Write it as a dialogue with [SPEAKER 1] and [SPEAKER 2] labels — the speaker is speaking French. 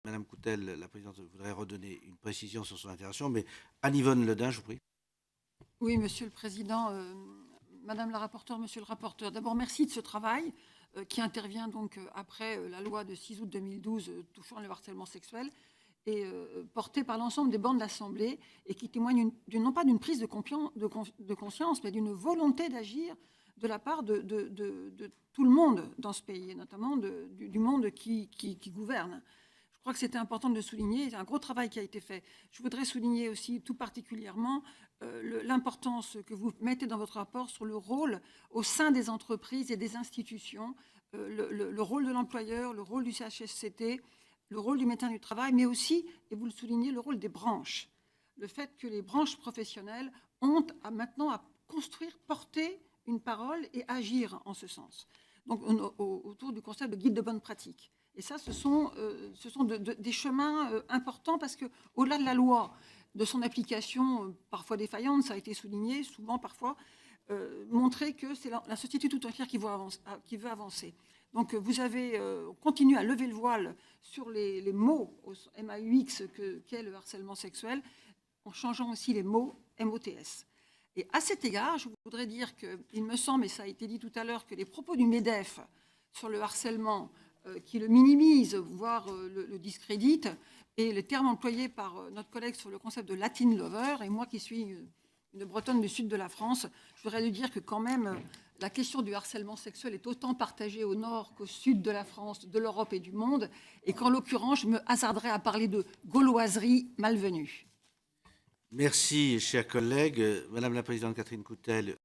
[SPEAKER 1] Madame Coutel, la présidente, voudrait redonner une précision sur son intervention, mais Anne-Yvonne Le Dain, je vous prie.
[SPEAKER 2] Oui, Monsieur le Président, Madame la rapporteure, Monsieur le rapporteur, d'abord merci de ce travail qui intervient donc après la loi de 6 août 2012 touchant le harcèlement sexuel et porté par l'ensemble des bancs de l'Assemblée et qui témoigne non pas d'une prise de conscience, mais d'une volonté d'agir de la part de tout le monde dans ce pays, et notamment du monde qui gouverne. Je crois que c'était important de le souligner. C'est un gros travail qui a été fait. Je voudrais souligner aussi tout particulièrement l'importance que vous mettez dans votre rapport sur le rôle au sein des entreprises et des institutions, le rôle de l'employeur, le rôle du CHSCT, le rôle du médecin du travail, mais aussi, et vous le soulignez, le rôle des branches. Le fait que les branches professionnelles ont maintenant à construire, porter une parole et agir en ce sens. Donc, autour du concept de guide de bonne pratique. Et ça, ce sont des chemins importants parce qu'au-delà de la loi, de son application parfois défaillante, ça a été souligné, souvent parfois, montrer que c'est la société tout entière qui veut avancer. Donc vous avez continué à lever le voile sur les mots MAUX qu'est le harcèlement sexuel, en changeant aussi les mots MOTS. Et à cet égard, je voudrais dire qu'il me semble, et ça a été dit tout à l'heure, que les propos du MEDEF sur le harcèlement, qui le minimise, voire le discrédite, et le terme employé par notre collègue sur le concept de Latin lover, et moi qui suis une Bretonne du sud de la France, je voudrais lui dire que quand même, la question du harcèlement sexuel est autant partagée au nord qu'au sud de la France, de l'Europe et du monde, et qu'en l'occurrence, je me hasarderais à parler de gauloiserie malvenue.
[SPEAKER 1] Merci, chers collègues. Madame la présidente Catherine Coutel,